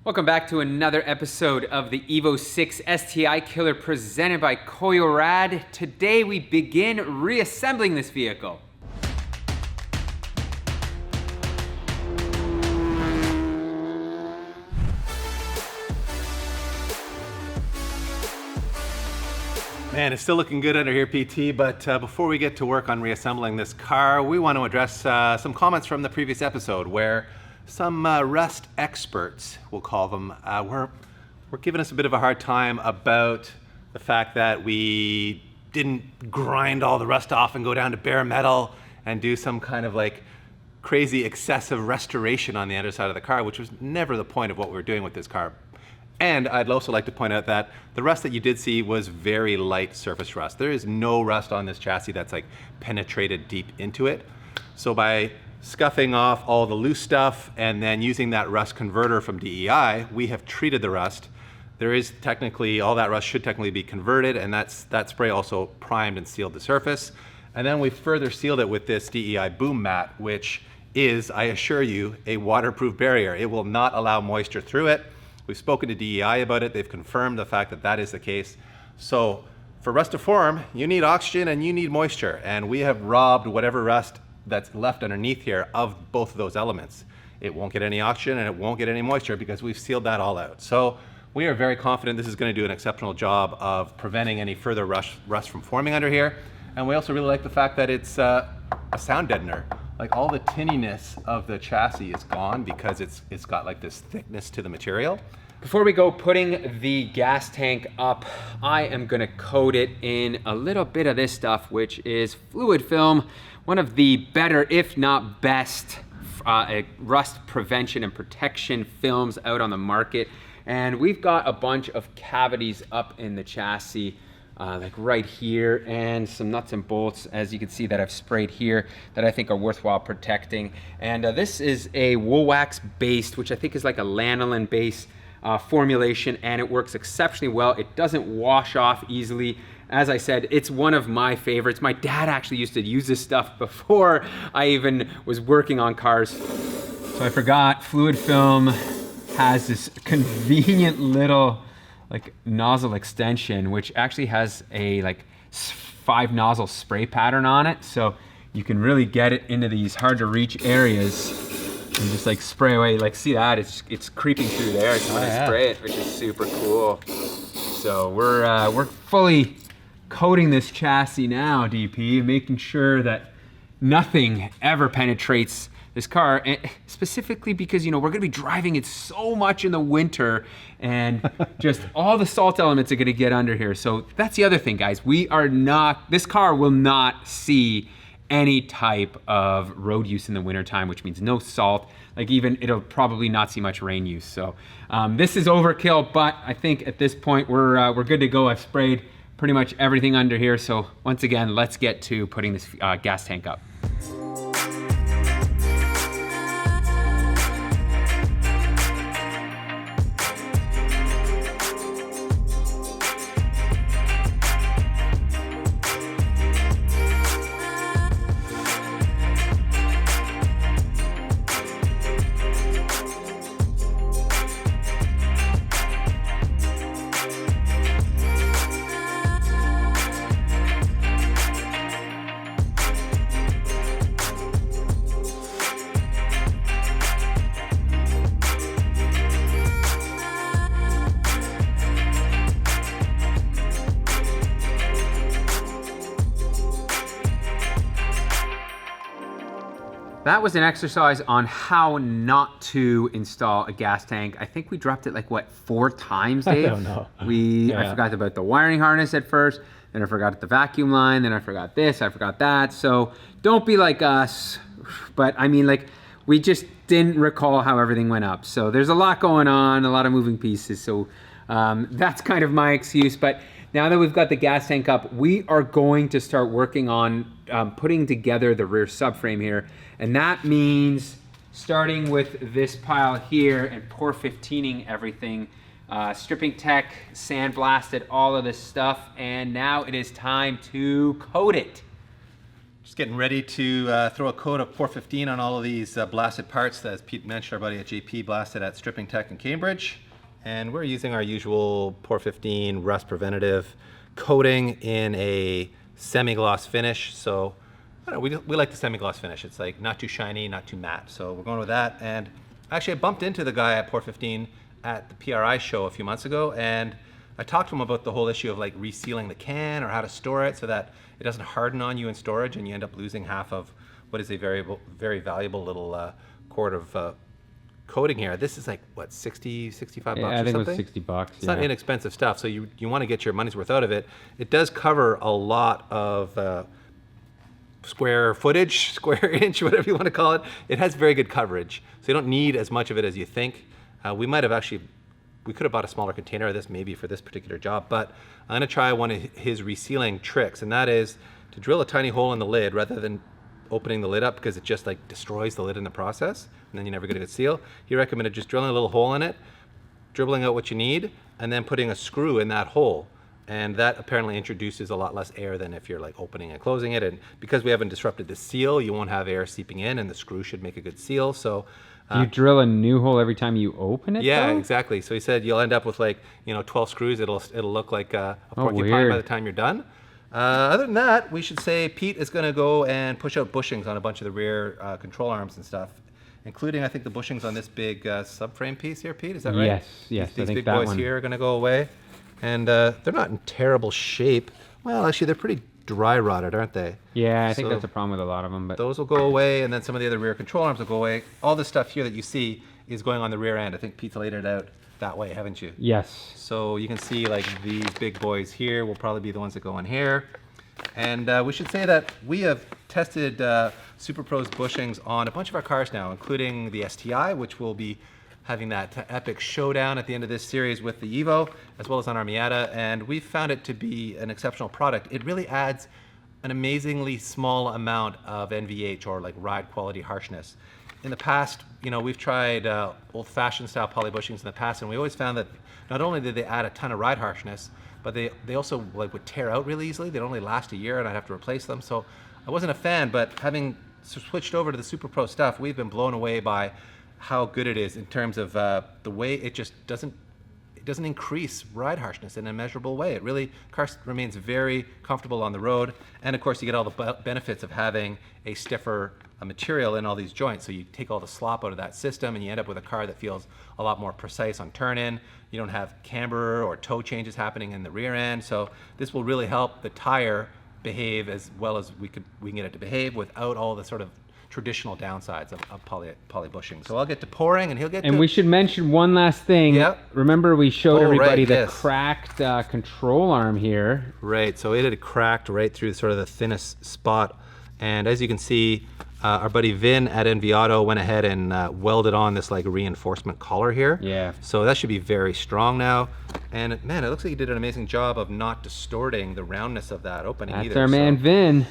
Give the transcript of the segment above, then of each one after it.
Welcome back to another episode of the Evo 6 STI Killer presented by Koyorad. Today we begin reassembling this vehicle. Man, it's still looking good under here, PT, but before we get to work on reassembling this car, we want to address some comments from the previous episode where some rust experts, we'll call them, were giving us a bit of a hard time about the fact that we didn't grind all the rust off and go down to bare metal and do some kind of like crazy excessive restoration on the underside of the car, which was never the point of what we were doing with this car. And I'd also like to point out that the rust that you did see was very light surface rust. There is no rust on this chassis that's like penetrated deep into it. So by scuffing off all the loose stuff and then using that rust converter from DEI, we have treated the rust. There is technically, all that rust should technically be converted, and that spray also primed and sealed the surface. And then we further sealed it with this DEI boom mat, which is, I assure you, a waterproof barrier. It will not allow moisture through it. We've spoken to DEI about it. They've confirmed the fact that that is the case. So for rust to form, you need oxygen and you need moisture. And we have robbed whatever rust that's left underneath here of both of those elements. It won't get any oxygen and it won't get any moisture because we've sealed that all out. So we are very confident this is going to do an exceptional job of preventing any further rust from forming under here. And we also really like the fact that it's a sound deadener. Like all the tinniness of the chassis is gone because it's got like this thickness to the material. Before we go putting the gas tank up, I am gonna coat it in a little bit of this stuff, which is fluid film, one of the better, if not best, rust prevention and protection films out on the market. And we've got a bunch of cavities up in the chassis, like right here, and some nuts and bolts, as you can see, that I've sprayed here that I think are worthwhile protecting. And this is a wool wax based, which I think is like a lanolin based formulation, and it works exceptionally well. It doesn't wash off easily. As I said, it's one of my favorites. My dad actually used to use this stuff before I even was working on cars. So I forgot, fluid film has this convenient little like nozzle extension, which actually has a like 5 nozzle spray pattern on it. So you can really get it into these hard to reach areas and just like spray away. Like see that, it's creeping through there when I spray it, which is super cool. So we're fully coating this chassis now, DP, making sure that nothing ever penetrates this car, and specifically because, you know, we're gonna be driving it so much in the winter and just all the salt elements are gonna get under here. So that's the other thing, guys. This car will not see any type of road use in the wintertime, which means no salt. Like even, it'll probably not see much rain use. So this is overkill, but I think at this point we're good to go. I've sprayed pretty much everything under here. So once again, let's get to putting this gas tank up. That was an exercise on how not to install a gas tank. I think we dropped it like, what, 4 times, Dave? I don't know. I forgot about the wiring harness at first, then I forgot the vacuum line, then I forgot this, I forgot that. So don't be like us. But I mean, like, we just didn't recall how everything went up. So there's a lot going on, a lot of moving pieces. So that's kind of my excuse. But now that we've got the gas tank up, we are going to start working on putting together the rear subframe here. And that means starting with this pile here and pour 15ing everything. Stripping tech sandblasted all of this stuff, and now it is time to coat it. Just getting ready to throw a coat of 415 on all of these blasted parts that, as Pete mentioned, our buddy at JP blasted at Stripping Tech in Cambridge. And we're using our usual 415 rust preventative coating in a semi-gloss finish. So I don't know, we like the semi-gloss finish. It's like not too shiny, not too matte. So we're going with that. And actually I bumped into the guy at 415 at the PRI show a few months ago, and I talked to him about the whole issue of like resealing the can or how to store it so that it doesn't harden on you in storage and you end up losing half of what is a very valuable little quart of coating here. This is like, what, 60, 65 bucks or something? I think it was 60 bucks. It's not inexpensive stuff, so you want to get your money's worth out of it. It does cover a lot of square footage, square inch, whatever you want to call it. It has very good coverage, so you don't need as much of it as you think. We could have bought a smaller container of this maybe for this particular job, but I'm going to try one of his resealing tricks, and that is to drill a tiny hole in the lid rather than opening the lid up, because it just like destroys the lid in the process and then you never get a good seal. He recommended just drilling a little hole in it, dribbling out what you need, and then putting a screw in that hole. And that apparently introduces a lot less air than if you're like opening and closing it. And because we haven't disrupted the seal, you won't have air seeping in, and the screw should make a good seal. So you drill a new hole every time you open it? Yeah, though? exactly. So he said you'll end up with like 12 screws. It'll look like a porcupine by the time you're done. Other than that, we should say Pete is going to go and push out bushings on a bunch of the rear control arms and stuff, including I think the bushings on this big subframe piece here. Pete, is that right? Yes. These I think big that boys one here are going to go away, and they're not in terrible shape. Well, actually, they're pretty dry rotted, aren't they? Yeah, I think that's a problem with a lot of them. But those will go away, and then some of the other rear control arms will go away. All this stuff here that you see is going on the rear end. I think Pete's laid it out that way, haven't you? Yes. So you can see like these big boys here will probably be the ones that go in here. And we should say that we have tested Super Pro's bushings on a bunch of our cars now, including the STI, which will be having that epic showdown at the end of this series with the Evo, as well as on our Miata, and we found it to be an exceptional product. It really adds an amazingly small amount of NVH, or like ride quality harshness. In the past, we've tried old-fashioned style poly bushings in the past, and we always found that not only did they add a ton of ride harshness, but they also would tear out really easily. They'd only last a year and I'd have to replace them. So I wasn't a fan, but having switched over to the Super Pro stuff, we've been blown away by how good it is in terms of the way it just doesn't increase ride harshness in a measurable way. It really, car remains very comfortable on the road. And of course you get all the benefits of having a stiffer material in all these joints. So you take all the slop out of that system and you end up with a car that feels a lot more precise on turn-in. You don't have camber or toe changes happening in the rear end. So this will really help the tire behave as well as we can get it to behave without all the sort of traditional downsides of poly bushing. So I'll get to pouring and he'll get to... And we should mention one last thing. Yep. Remember we showed everybody the yes. cracked control arm here. Right, so it had cracked right through sort of the thinnest spot. And as you can see, our buddy Vin at NV Auto went ahead and welded on this like reinforcement collar here. Yeah. So that should be very strong now. And man, it looks like he did an amazing job of not distorting the roundness of that opening either. That's our man Vin.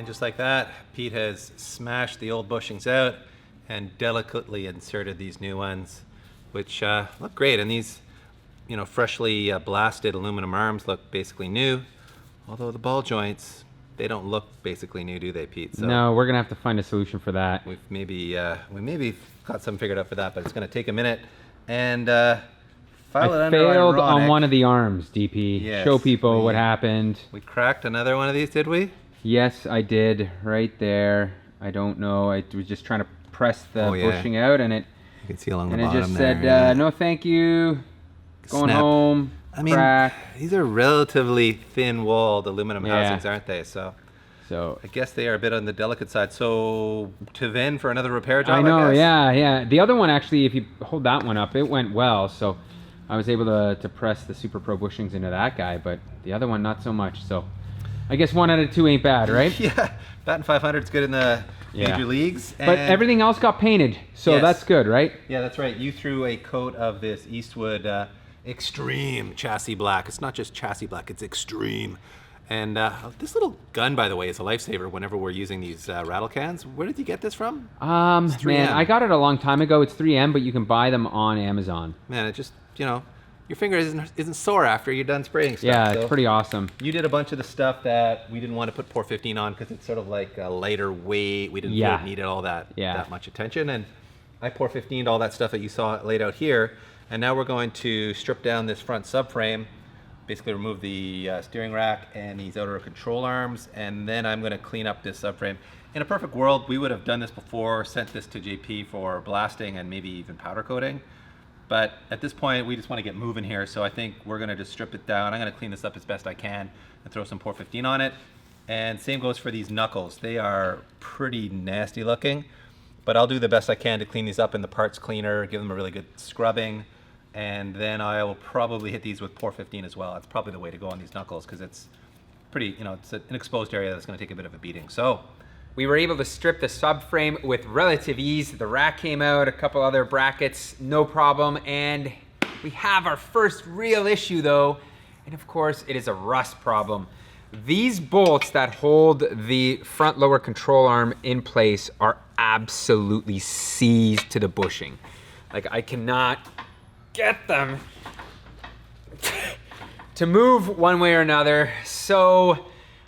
Just like that, Pete has smashed the old bushings out and delicately inserted these new ones, which look great. And these, freshly blasted aluminum arms look basically new, although the ball joints, they don't look basically new, do they, Pete? So no, we're gonna have to find a solution for that. we maybe got something figured out for that, but it's gonna take a minute. And File it I under failed on ironic. one of the arms, DP. Yes, Show people what happened. We cracked another one of these, did we? Yes, I did, right there. I don't know. I was just trying to press the bushing out, and it You can see along the and it bottom just there. said, "No, thank you. Going Snap. home." I mean, crack. these are relatively thin-walled aluminum housings, aren't they? So I guess they are a bit on the delicate side. So to then for another repair job, I know, guess? yeah. The other one, actually, if you hold that one up, it went well. So I was able to press the Super Pro bushings into that guy, but the other one, not so much. So I guess 1 out of 2 ain't bad, right? Yeah, batting 500 is good in the major leagues. But everything else got painted, so that's good, right? Yeah, that's right. You threw a coat of this Eastwood Extreme chassis black. It's not just chassis black, it's extreme. And this little gun, by the way, is a lifesaver whenever we're using these rattle cans. Where did you get this from? Man, I got it a long time ago. It's 3M, but you can buy them on Amazon. Man, it just, you know, your finger isn't sore after you're done spraying stuff. Yeah, it's pretty awesome. You did a bunch of the stuff that we didn't want to put Pour 15 on because it's sort of like a lighter weight. We didn't feel it needed all that much attention. And I Pour 15'd all that stuff that you saw laid out here. And now we're going to strip down this front subframe, basically remove the steering rack and these outer control arms, and then I'm going to clean up this subframe. In a perfect world, we would have done this before, sent this to JP for blasting and maybe even powder coating. But at this point, we just want to get moving here, so I think we're going to just strip it down. I'm going to clean this up as best I can and throw some Pour 15 on it. And same goes for these knuckles. They are pretty nasty looking, but I'll do the best I can to clean these up in the parts cleaner, give them a really good scrubbing. And then I will probably hit these with Pour 15 as well. That's probably the way to go on these knuckles because it's pretty, you know, it's an exposed area that's going to take a bit of a beating. So we were able to strip the subframe with relative ease. The rack came out, a couple other brackets, no problem. And we have our first real issue though. And of course it is a rust problem. These bolts that hold the front lower control arm in place are absolutely seized to the bushing. Like I cannot get them to move one way or another. So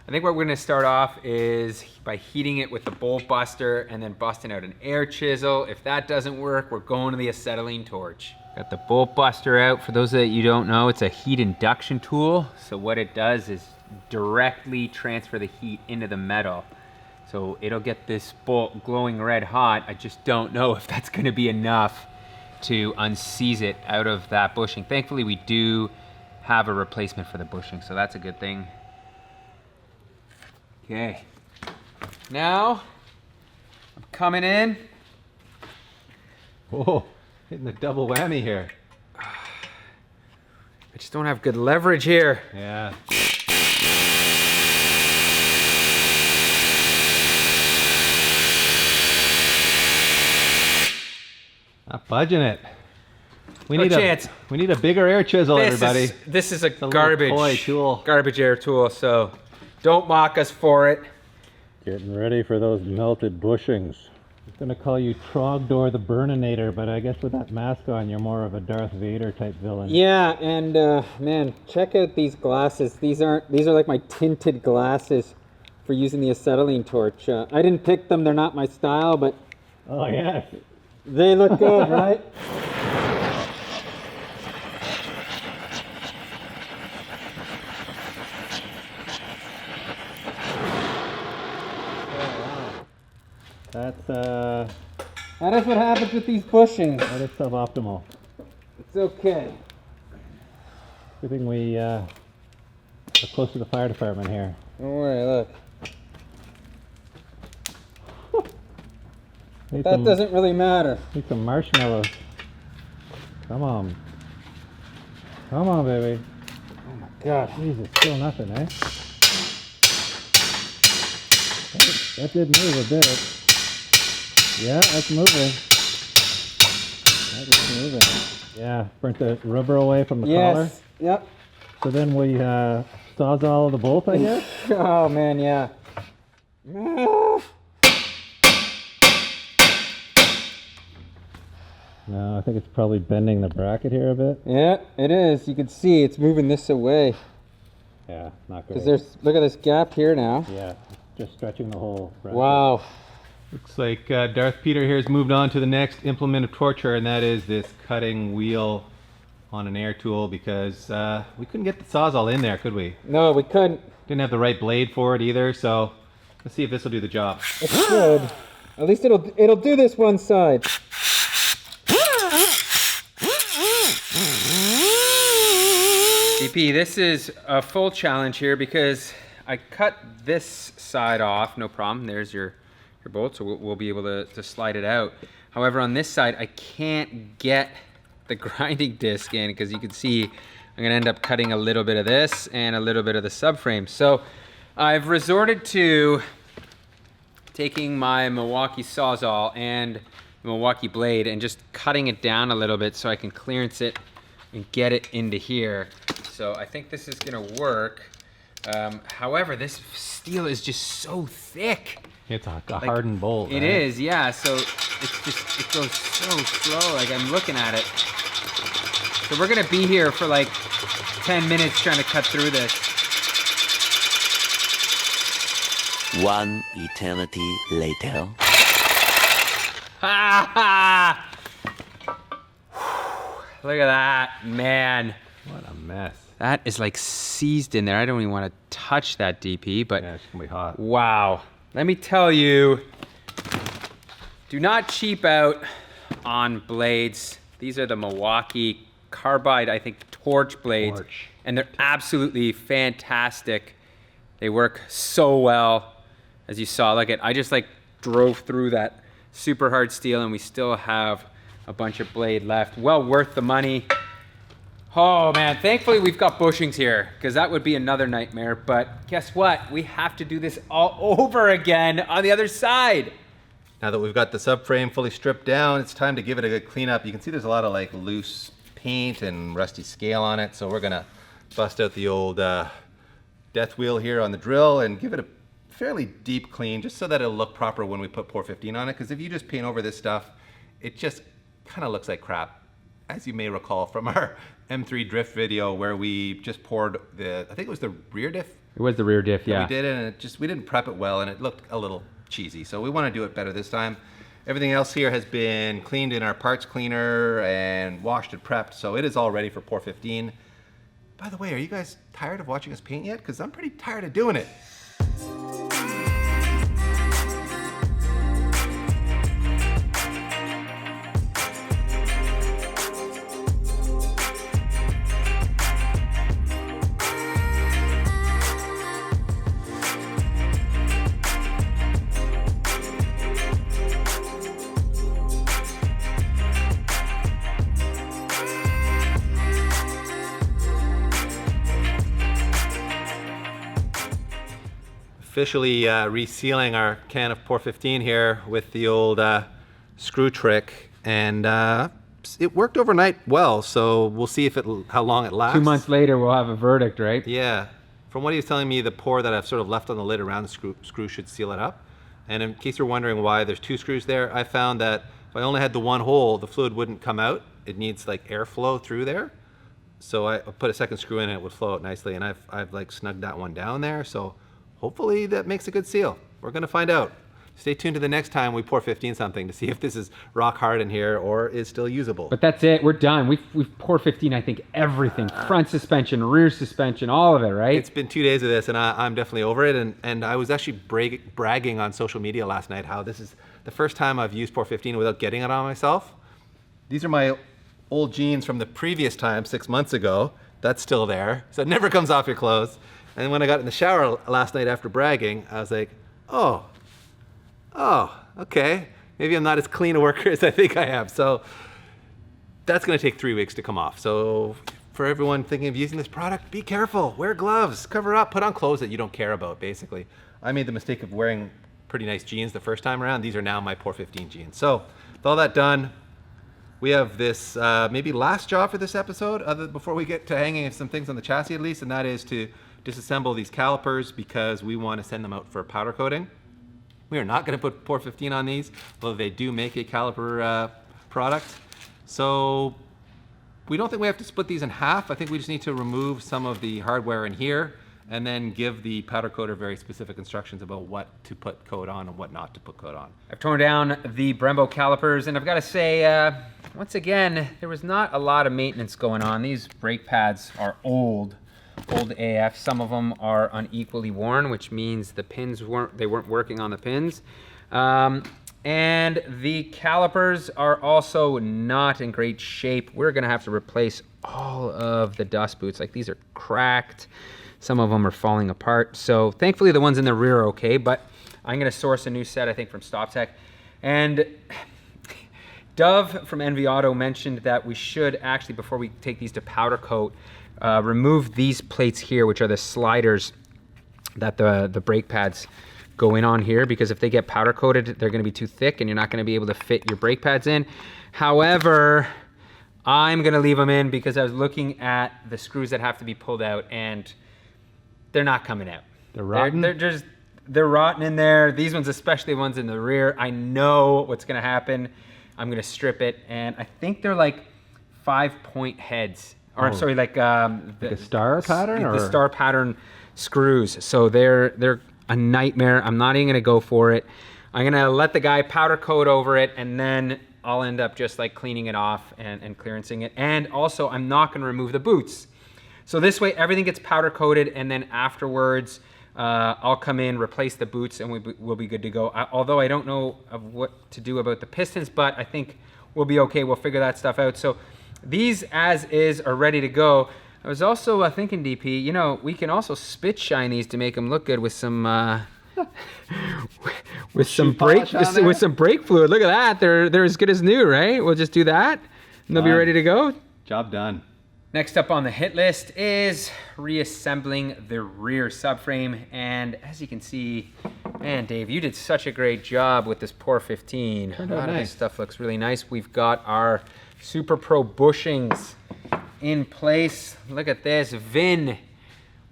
I think what we're gonna start off is by heating it with the bolt buster and then busting out an air chisel. If that doesn't work, we're going to the acetylene torch. Got the bolt buster out. For those that you don't know, it's a heat induction tool. So what it does is directly transfer the heat into the metal. So it'll get this bolt glowing red hot. I just don't know if that's gonna be enough to unseize it out of that bushing. Thankfully, we do have a replacement for the bushing, so that's a good thing. Okay, now I'm coming in. Oh, hitting the double whammy here. I just don't have good leverage here. Yeah. Not budging it. We need a bigger air chisel, everybody. This is a toy tool. garbage air tool, so don't mock us for it. Getting ready for those melted bushings. I was gonna call you Trogdor the Burninator, but I guess with that mask on, you're more of a Darth Vader type villain. Yeah, and man, check out these glasses. These are like my tinted glasses for using the acetylene torch. I didn't pick them; they're not my style, but Oh yeah. they look good, right? That's That is what happens with these bushings. that is suboptimal. It's okay. Good thing we are close to the fire department here. Don't worry, look. Need That some, doesn't really matter. need some marshmallows. Come on. Come on, baby. Oh my gosh. Jesus, still nothing, eh? That did move a bit. Yeah, that's moving. That is moving. Yeah, burnt the rubber away from the collar. Yes. Yep. So then we sawzall the bolt, I guess? Oh man, yeah. No, I think it's probably bending the bracket here a bit. Yeah, it is. You can see it's moving this away. Yeah, not great. Because look at this gap here now. Yeah, just stretching the whole bracket. Wow. Looks like Darth Peter here has moved on to the next implement of torture, and that is this cutting wheel on an air tool because we couldn't get the Sawzall in there, could we? No, we couldn't. Didn't have the right blade for it either, so let's see if this will do the job. It should. At least it'll do this one side. DP, this is a full challenge here because I cut this side off, no problem. There's your bolt, so we'll be able to slide it out. However, on this side, I can't get the grinding disc in because you can see I'm gonna end up cutting a little bit of this and a little bit of the subframe. So I've resorted to taking my Milwaukee Sawzall and the Milwaukee blade and just cutting it down a little bit so I can clearance it and get it into here. So I think this is gonna work. However, this steel is just so thick. It's a hardened bolt. It is, yeah. So it's just, it goes so slow. Like I'm looking at it. So we're gonna be here for like 10 minutes trying to cut through this. One eternity later. Look at that, man. What a mess. That is like seized in there. I don't even want to touch that, DP, but Yeah, it's gonna be hot. wow. Let me tell you, do not cheap out on blades. These are the Milwaukee Carbide, I think, torch blades. Torch. And they're absolutely fantastic. They work so well. As you saw, look at, I just like drove through that super hard steel and we still have a bunch of blade left. Well worth the money. Oh man, thankfully we've got bushings here because that would be another nightmare. But guess what? We have to do this all over again on the other side. Now that we've got the subframe fully stripped down, it's time to give it a good cleanup. You can see there's a lot of like loose paint and rusty scale on it. So we're gonna bust out the old death wheel here on the drill and give it a fairly deep clean just so that it'll look proper when we put Pour 15 on it. Because if you just paint over this stuff, it just kind of looks like crap. As you may recall from our M3 drift video where we just poured the, I think it was the rear diff. It was the rear diff, yeah. We did it and it just, we didn't prep it well and it looked a little cheesy. So we want to do it better this time. Everything else here has been cleaned in our parts cleaner and washed and prepped. So it is all ready for Pour 15. By the way, are you guys tired of watching us paint yet? Because I'm pretty tired of doing it. Officially resealing our can of Pour 15 here with the old screw trick, and it worked overnight well, so we'll see if how long it lasts. 2 months later, we'll have a verdict, right? Yeah. From what he was telling me, the pour that I've sort of left on the lid around the screw should seal it up. And in case you're wondering why there's 2 screws there, I found that if I only had the one hole, the fluid wouldn't come out. It needs like airflow through there. So I put a second screw in and it would flow out nicely, and I've like snugged that one down there. So hopefully that makes a good seal. We're gonna find out. Stay tuned to the next time we Pour 15 something to see if this is rock hard in here or is still usable. But that's it, we're done. We've Pour 15, I think, everything. Front suspension, rear suspension, all of it, right? It's been 2 days of this and I'm definitely over it. And I was actually bragging on social media last night how this is the first time I've used Pour 15 without getting it on myself. These are my old jeans from the previous time, 6 months ago. That's still there, so it never comes off your clothes. And when I got in the shower last night after bragging, I was like, oh, okay. Maybe I'm not as clean a worker as I think I am. So that's gonna take 3 weeks to come off. So for everyone thinking of using this product, be careful, wear gloves, cover up, put on clothes that you don't care about, basically. I made the mistake of wearing pretty nice jeans the first time around. These are now my Pour 15 jeans. So with all that done, we have this maybe last job for this episode, before we get to hanging some things on the chassis at least, and that is to disassemble these calipers because we want to send them out for powder coating. We are not going to put Pour 15 on these, although they do make a caliper product. So we don't think we have to split these in half. I think we just need to remove some of the hardware in here and then give the powder coater very specific instructions about what to put coat on and what not to put coat on. I've torn down the Brembo calipers, and I've got to say, once again, there was not a lot of maintenance going on. These brake pads are old AF. Some of them are unequally worn, which means the pins weren't working on the pins. And the calipers are also not in great shape. We're gonna have to replace all of the dust boots. Like, these are cracked. Some of them are falling apart. So thankfully the ones in the rear are okay, but I'm gonna source a new set, I think, from StopTech. And Dove from NV Auto mentioned that we should actually, before we take these to powder coat, remove these plates here, which are the sliders that the brake pads go in on here, because if they get powder coated, they're gonna be too thick and you're not gonna be able to fit your brake pads in. However, I'm gonna leave them in because I was looking at the screws that have to be pulled out and they're not coming out. They're rotten? They're rotten in there. These ones, especially the ones in the rear, I know what's gonna happen. I'm gonna strip it, and I think they're like 5-point heads. Or I'm sorry, like a star pattern? The star pattern screws. So they're a nightmare. I'm not even gonna go for it. I'm gonna let the guy powder coat over it, and then I'll end up just like cleaning it off and clearancing it. And also, I'm not gonna remove the boots. So this way, everything gets powder coated, and then afterwards, I'll come in, replace the boots, and we'll be good to go. Although I don't know of what to do about the pistons, but I think we'll be okay. We'll figure that stuff out. So these as is are ready to go. I was also thinking, DP, you know, we can also spit shine these to make them look good with some with some brake fluid. Look at that. They're as good as new, right? We'll just do that and they'll be ready to go. Job done. Next up on the hit list is reassembling the rear subframe. And as you can see, man, Dave, you did such a great job with this Poor 15. A lot of this stuff looks really nice. We've got our Super Pro bushings in place. Look at this. Vin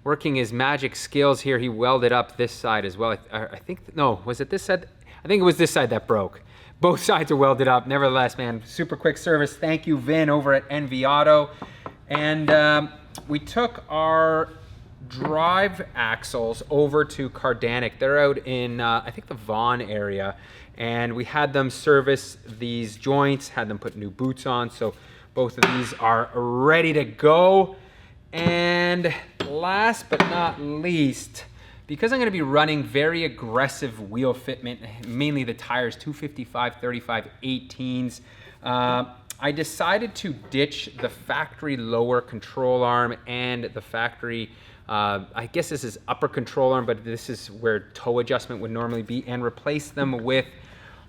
working his magic skills here. He welded up this side as well. I think, no, was it this side? I think it was this side that broke. Both sides are welded up. Nevertheless, man, super quick service. Thank you, Vin, over at NV Auto. And we took our drive axles over to Cardanic. They're out in, I think, the Vaughan area. And we had them service these joints, had them put new boots on. So both of these are ready to go. And last but not least, because I'm gonna be running very aggressive wheel fitment, mainly the tires, 255, 35, 18s, I decided to ditch the factory lower control arm and the factory, I guess this is upper control arm, but this is where toe adjustment would normally be, and replace them with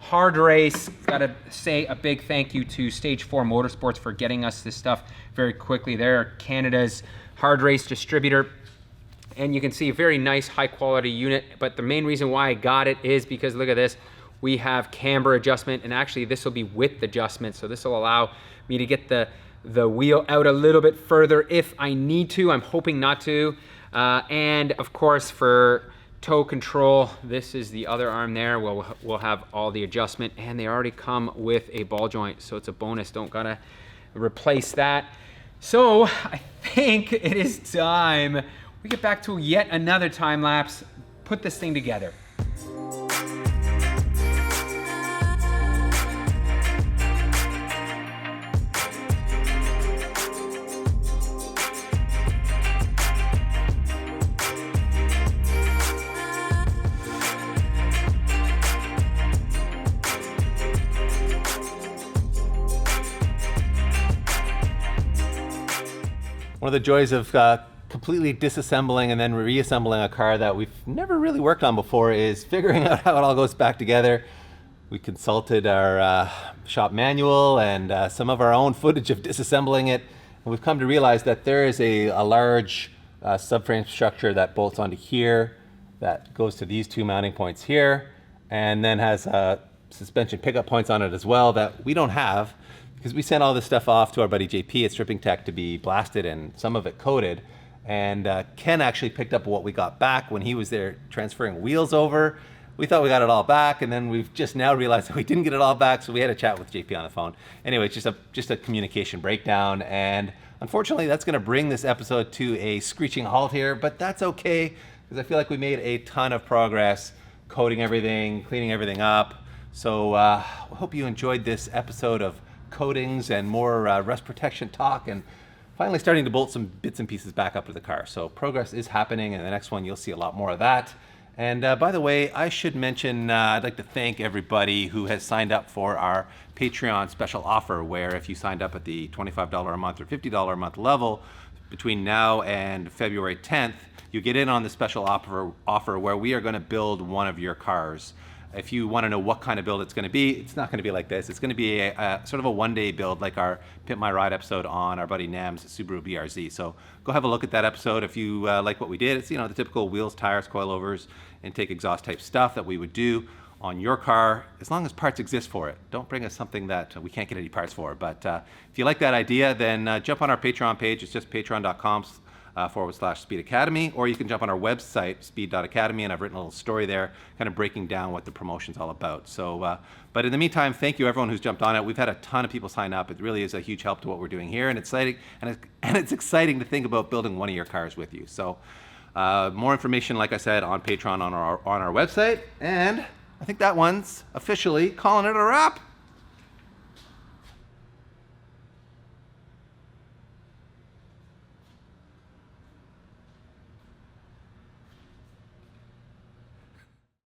Hard Race. Gotta say a big thank you to Stage 4 Motorsports for getting us this stuff very quickly. They're Canada's Hard Race distributor. And you can see a very nice high quality unit, but the main reason why I got it is because look at this. We have camber adjustment, and actually this will be width adjustment. So this will allow me to get the wheel out a little bit further if I need to. I'm hoping not to. And of course for toe control, this is the other arm there. We'll have all the adjustment, and they already come with a ball joint. So it's a bonus, don't gotta replace that. So I think it is time we get back to yet another time lapse, put this thing together. One of the joys of completely disassembling and then reassembling a car that we've never really worked on before is figuring out how it all goes back together. We consulted our shop manual and some of our own footage of disassembling it, and we've come to realize that there is a large subframe structure that bolts onto here, that goes to these two mounting points here, and then has suspension pickup points on it as well that we don't have, because we sent all this stuff off to our buddy JP at Stripping Tech to be blasted and some of it coated. And Ken actually picked up what we got back when he was there transferring wheels over. we thought we got it all back, and then we've just now realized that we didn't get it all back, so we had a chat with JP on the phone. Anyway, it's just a communication breakdown, and unfortunately that's going to bring this episode to a screeching halt here, but that's okay, because I feel like we made a ton of progress coating everything, cleaning everything up. So I hope you enjoyed this episode of coatings and more rust protection talk, and finally starting to bolt some bits and pieces back up to the car. So progress is happening, and the next one you'll see a lot more of that. And by the way, I should mention, I'd like to thank everybody who has signed up for our Patreon special offer, where if you signed up at the $25 a month or $50 a month level between now and February 10th, you get in on the special offer where we are going to build one of your cars. If you want to know what kind of build it's going to be, it's not going to be like this. It's going to be a sort of a one-day build, like our Pimp My Ride episode on our buddy Nam's Subaru BRZ. So go have a look at that episode if you like what we did. It's, you know, the typical wheels, tires, coilovers, intake exhaust type stuff that we would do on your car, as long as parts exist for it. Don't bring us something that we can't get any parts for. But if you like that idea, then jump on our Patreon page. It's just patreon.com /Speed Academy, or you can jump on our website, speed.academy, and I've written a little story there kind of breaking down what the promotion's all about. So, but in the meantime, thank you everyone who's jumped on it. We've had a ton of people sign up. It really is a huge help to what we're doing here, and it's exciting to think about building one of your cars with you. So more information, like I said, on Patreon on our website, and I think that one's officially calling it a wrap.